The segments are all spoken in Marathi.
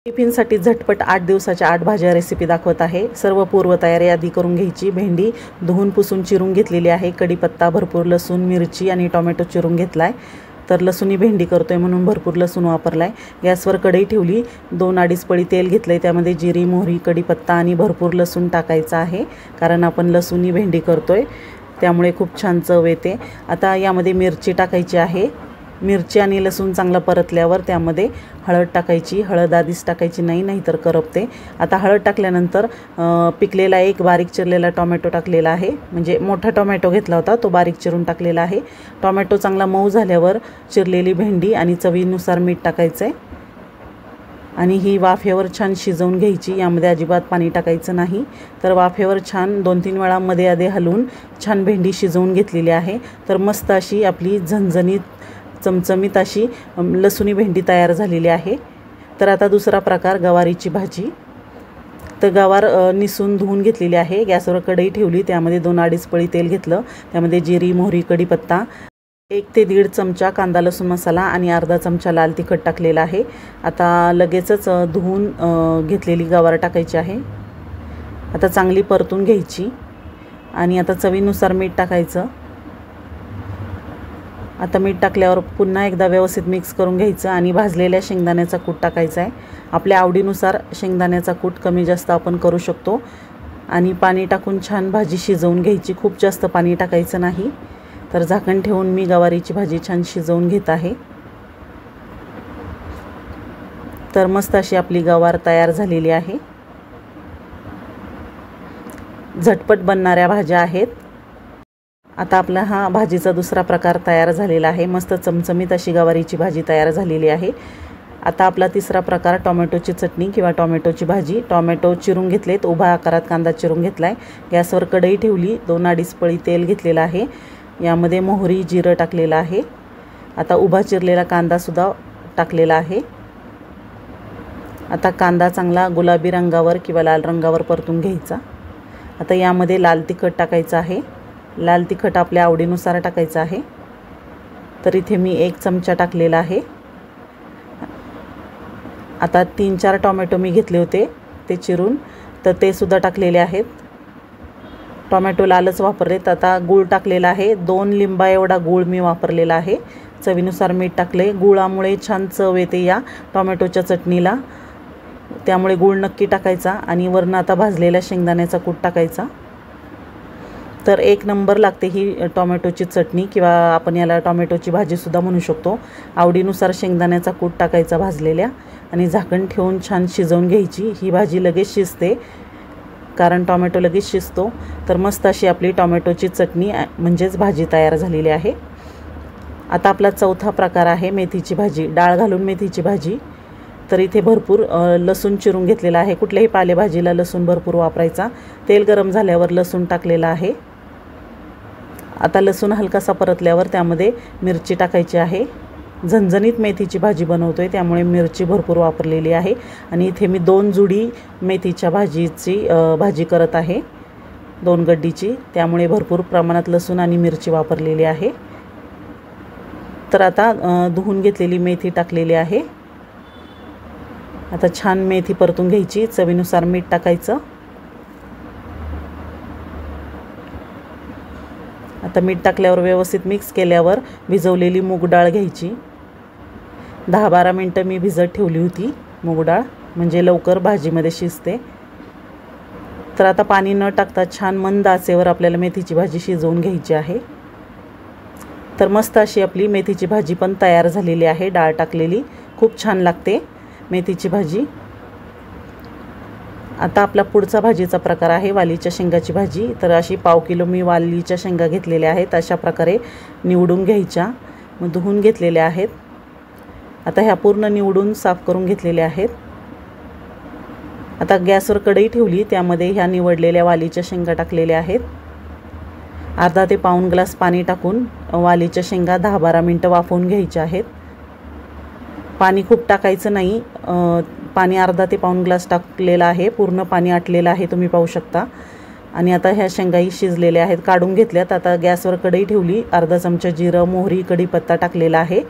टिफिनसाठी झटपट 8 दिवसाच्या 8 भाज्या रेसिपी दाखवत आहे। सर्व पूर्वतयारी आधी करून घ्यायची। भेंडी धुवून पुसून चिरून घेतलेली आहे। कढीपत्ता, भरपूर लसूण, मिरची आणि टोमॅटो चिरून घेतलाय। तर लसूणी भेंडी करतोय म्हणून भरपूर लसूण वापरलाय। गॅसवर कढई ठेवली, 2-2.5 पळी तेल घेतलंय। त्यामध्ये जिरी, मोहरी, कढीपत्ता आणि भरपूर लसूण टाकायचा आहे, कारण आपण लसूणी भेंडी करतोय त्यामुळे खूप छान चव येते। आता यामध्ये मिरची टाकायची आहे। मिरची आणि लसूण चांगला परतल्यावर त्यामध्ये हळद टाकायची। हळद आधीच टाकायची नाही, नाहीतर करपते। आता हळद टाकल्यानंतर पिकलेला एक बारीक चिरलेला टोमॅटो टाकलेला आहे, म्हणजे मोठा टोमॅटो घेतला होता तो बारीक चिरून टाकलेला आहे। टोमॅटो चांगला मऊ झाल्यावर चिरलेली भेंडी आणि चवीनुसार मीठ टाकायचं आहे आणि ही वाफेवर छान शिजवून घ्यायची। यामध्ये अजिबात पाणी टाकायचं नाही। तर वाफेवर छान 2-3 वेळा मध्ये आधी हलवून छान भेंडी शिजवून घेतलेली आहे। तर मस्त अशी आपली झणझणीत चमचमीत अशी लसूणी भेंडी तयार झालेली आहे। तर आता दुसरा प्रकार गवारीची भाजी। तर गवार निसून धुवून घेतलेली आहे। गॅसवर कढई ठेवली, त्यामध्ये 2-2.5 पळी तेल घेतलं। त्यामध्ये जिरी, मोहरी, कढीपत्ता, 1 ते 1.5 चमचा कांदा लसूण मसाला आणि अर्धा चमचा लाल तिखट टाकलेला आहे। आता लगेचच धुवून घेतलेली गवार टाकायची आहे। आता चांगली परतून घ्यायची आणि आता चवीनुसार मीठ टाकायचं। आता मीठ टाकल्यावर पुन्हा एकदा व्यवस्थित मिक्स करून घ्यायचं आणि भाजलेल्या शेंगदाण्याचा कूट टाकायचा आहे। आपल्या आवडीनुसार शेंगदाण्याचा कूट कमी जास्त आपण करू शकतो आणि पाणी टाकून छान भाजी शिजवून घ्यायची। खूप जास्त पाणी टाकायचं नाही। तर झाकण ठेवून मी गवारीची भाजी छान शिजवून घेत आहे। तर मस्त अशी आपली गवार तयार झालेली आहे। झटपट बनणाऱ्या भाज्या आहेत। आता आपला हा भाजीचा दुसरा प्रकार तयार झालेला आहे। मस्त चमचमीत अशी गवारीची भाजी तयार झालेली आहे। आता आपला तिसरा प्रकार टोमॅटोची चटणी किंवा टोमॅटोची भाजी। टोमॅटो चिरून घेतलेत, उभा आकारात कांदा चिरून घेतलाय। गॅसवर कढई ठेवली, 2-2.5 पळी तेल घेतलेलं आहे। यामध्ये मोहरी, जिरं टाकलेलं आहे। आता उभा चिरलेला कांदा सुद्धा टाकलेला आहे। आता कांदा चांगला गुलाबी रंगावर किंवा लाल रंगावर परतून घ्यायचा। आता यामध्ये लाल तिखट टाकायचं आहे। लाल तिखट आपल्या आवडीनुसार टाकायचं आहे। तर इथे मी 1 चमचा टाकलेला आहे। आता 3-4 टोमॅटो मी घेतले होते ते चिरून, तर ते सुद्धा टाकलेले आहेत। टोमॅटो लालच वापरलेत। आता गूळ टाकलेला आहे। 2 लिंबा एवढा गूळ मी वापरलेला आहे। चवीनुसार मीठ टाकले। गुळामुळे छान चव येते या टोमॅटोच्या चटणीला, त्यामुळे गूळ नक्की टाकायचा आणि वरून आता भाजलेल्या शेंगदाण्याचा कूट टाकायचा। तर 1 नंबर लागते ही टोमॅटोची चटणी किंवा आपण याला टोमॅटोची भाजी सुद्धा म्हणू शकतो। आवडीनुसार शेंगदाण्याचा कूट टाकायचा भाजलेल्या आणि झाकण ठेवून छान शिजवून घ्यायची। ही भाजी लगेच शिजते, कारण टोमॅटो लगेच शिजतो। तर मस्त अशी आपली टोमॅटोची चटणी म्हणजेच भाजी तयार झालेली आहे। आता आपला चौथा प्रकार आहे मेथीची भाजी, डाळ घालून मेथीची भाजी। तर इथे भरपूर लसूण चिरून घेतलेला आहे। कुठल्याही पालेभाजीला लसूण भरपूर वापरायचा। तेल गरम झाल्यावर लसूण टाकलेला आहे। आता लसूण हलकासा परतल्यावर त्यामध्ये मिरची टाकायची आहे। झणझणीत मेथीची भाजी बनवतोय त्यामुळे मिरची भरपूर वापरलेली आहे आणि इथे मी 2 जुडी मेथीच्या भाजीची भाजी करत आहे, 2 गड्डीची, त्यामुळे भरपूर प्रमाणात लसूण आणि मिरची वापरलेली आहे। तर आता धुवून घेतलेली मेथी टाकलेली आहे। आता छान मेथी परतून घ्यायची। चवीनुसार मीठ टाकायचं। आता मीठ टाकल्यावर व्यवस्थित मिक्स केल्यावर भिजवलेली मूग डाळ घ्यायची। 10-12 मिनटं मी भिजत ठेवली होती मूग डाळ, म्हणजे लवकर भाजीमध्ये शिजते। तर आता पाणी न टाकता छान मंद आचेवर आपल्याला मेथीची भाजी शिजवून घ्यायची आहे। तर मस्त अशी आपली मेथीची भाजी पण तयार झालेली आहे। डाळ टाकलेली खूप छान लागते मेथीची भाजी। आता आपला पुढचा भाजीचा प्रकार आहे वालीच्या शेंगाची भाजी। तर अशी 1/2 किलो मी वालीच्या शेंगा घेतलेल्या आहेत। अशा प्रकारे निवडून घ्यायच्या, मग धुवून घेतलेल्या आहेत। आता ह्या पूर्ण निवडून साफ करून घेतलेल्या आहेत। आता गॅसवर कढई ठेवली, त्यामध्ये ह्या निवडलेल्या वालीच्या शेंगा टाकलेल्या आहेत। अर्धा ते पाऊण ग्लास पाणी टाकून वालीच्या शेंगा 10-12 मिनटं वाफवून घ्यायच्या आहेत। पाणी खूप टाकायचं नाही, पाणी अर्धा ते पाऊण ग्लास टाकलेला आहे। पूर्ण पाणी आटलेलं आहे, तुम्ही पाहू शकता। आणि आता ह्या शेंगाही शिजलेल्या आहेत, काढून घेतल्यात। आता गॅसवर कढई ठेवली, अर्धा चमचा जिरं, मोहरी, कढीपत्ता टाकलेला आहे।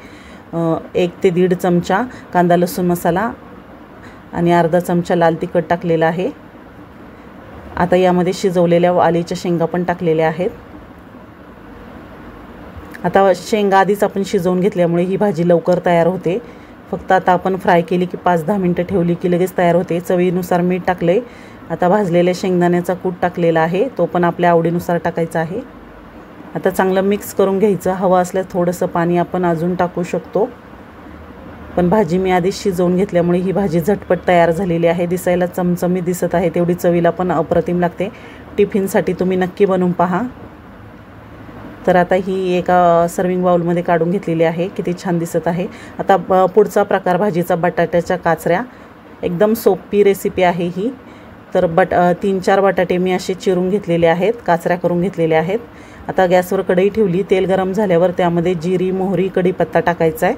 1 ते 1.5 चमचा कांदा लसूण मसाला आणि अर्धा चमचा लाल तिखट टाकलेलं आहे। आता यामध्ये शिजवलेल्या वालीच्या शेंगा पण टाकलेल्या आहेत। आता शेंगा आधीच आपण शिजवून घेतल्यामुळे ही भाजी लवकर तयार होते। फक्त आता आपण फ्राय केली की 5-10 मिनिटं ठेवली की लगेच तयार होते। चवीनुसार मीठ टाकले। आता भाजलेल्या शेंगदाण्याचा कूट टाकलेला आहे, तो पण आपल्या आवडीनुसार टाकायचा आहे। आता चांगलं मिक्स करून घ्यायचं। हवं असल्यास थोडंसं पाणी आपण अजून टाकू शकतो, पण भाजी मी आधीच शिजवून घेतल्यामुळे ही भाजी झटपट तयार झालेली आहे। दिसायला चमचमीत दिसत आहे, तेवढी चवीला पण अप्रतिम लागते। टिफिनसाठी तुम्ही नक्की बनवून पहा। तर आता ही एका सर्विंग बाउलमध्ये काढून घेतलेली आहे। किती छान दिसत आहे। आता पुढचा प्रकार भाजीचा बटाट्याच्या काचऱ्या। एकदम सोपी रेसिपी आहे ही। तर 3-4 बटाटे मी असे चिरून घेतलेले आहेत, काचऱ्या करून घेतलेल्या आहेत। आता गॅसवर कढई ठेवली। तेल गरम झाल्यावर त्यामध्ये जिरी, मोहरी, कढीपत्ता टाकायचा आहे।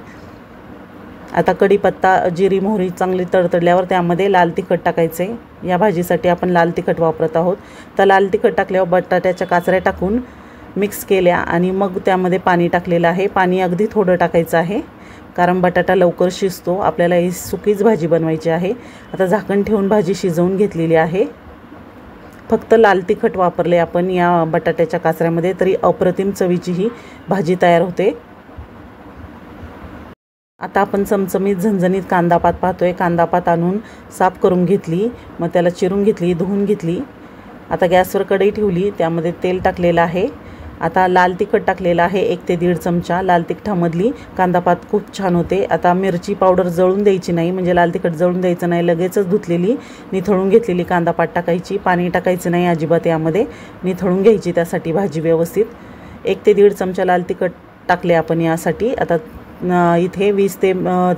आता कढीपत्ता, जिरी, मोहरी चांगली तडतडल्यावर त्यामध्ये लाल तिखट टाकायचे। या भाजीसाठी आपण लाल तिखट वापरत आहोत। तर लाल तिखट टाकल्यावर बटाट्याच्या काचऱ्या टाकून मिक्स केल्या आणि मग त्यामध्ये पाणी टाकलेलं आहे। पाणी अगदी थोडं टाकायचं आहे, कारण बटाटा लवकर शिजतो। आपल्याला ही सुकीच भाजी बनवायची आहे। आता झाकण ठेवून भाजी शिजवून घेतलेली आहे। फक्त लाल तिखट वापरले आपण या बटाट्याच्या काचऱ्यामध्ये, तरी अप्रतिम चवीची ही भाजी तयार होते। आता आपण चमचमीत झणझणीत कांदापात पाहतोय। कांदापात आणून साफ करून घेतली, मग त्याला चिरून घेतली, धुवून घेतली। आता गॅसवर कढई ठेवली, त्यामध्ये तेल टाकलेलं आहे। आता लाल तिखट टाकलेलं आहे 1 ते 1.5 चमचा। लाल तिखटामधली कांदापात खूप छान होते। आता मिरची पावडर जळून द्यायची नाही, म्हणजे लाल तिखट जळून द्यायचं नाही। लगेचच धुतलेली निथळून घेतलेली कांदापात टाकायची। पाणी टाकायचं नाही अजिबात यामध्ये, निथळून घ्यायची त्यासाठी भाजी व्यवस्थित। 1 ते 1.5 चमचा लाल तिखट टाकले आपण यासाठी। आता इथे 20 ते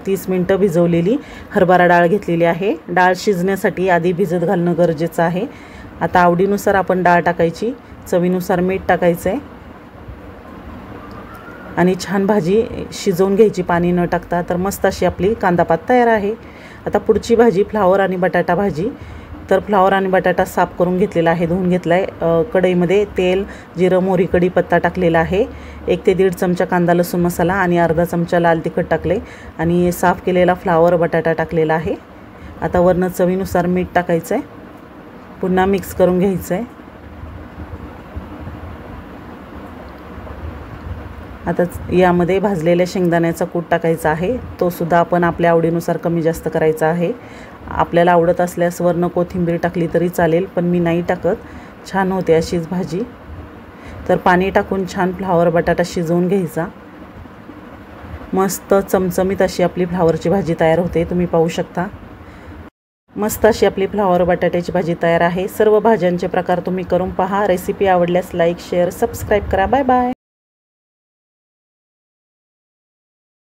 30 मिनिटं भिजवलेली हरभरा डाळ घेतलेली आहे। डाळ शिजण्यासाठी आधी भिजत घालणं गरजेचं आहे। आता आवडीनुसार आपण डाळ टाकायची, चवीनुसार मीठ टाकायचं आहे आणि छान भाजी शिजवून घ्यायची पाणी न टाकता। तर मस्त अशी आपली कांदापात तयार आहे। आता पुढची भाजी फ्लावर आणि बटाटा भाजी। तर फ्लावर आणि बटाटा साफ करून घेतलेला आहे, धुवून घेतला आहे। कढईमध्ये तेल, जिरं, मोहरी, कढीपत्ता टाकलेला आहे। 1 ते 1.5 चमचा कांदा लसूण मसाला आणि अर्धा चमचा लाल तिखट टाकले आणि साफ केलेला फ्लावर बटाटा टाकलेला आहे। आता वरनं चवीनुसार मीठ टाकायचं आहे, पुन्हा मिक्स करून घ्यायचं आहे। आता यामध्ये भाजलेल्या शेंगदाण्याचा कूट टाकायचा आहे, तो सुद्धा आपण आपल्या आवडीनुसार कमी जास्त करायचा आहे। आपल्याला आवडत असल्यास वरनं कोथिंबीर टाकली तरी चालेल, पण मी नाही टाकत, छान होते अशीच भाजी। तर पाणी टाकून छान फ्लावर बटाटा शिजवून घ्यायचा। मस्त चमचमीत अशी आपली फ्लावरची भाजी तयार होते, तुम्ही पाहू शकता। मस्त अशी आपली फ्लावर बटाट्याची भाजी तयार आहे। सर्व भाज्यांचे प्रकार तुम्ही करून पहा। रेसिपी आवडल्यास लाईक, शेअर, सबस्क्राईब करा। Bye bye.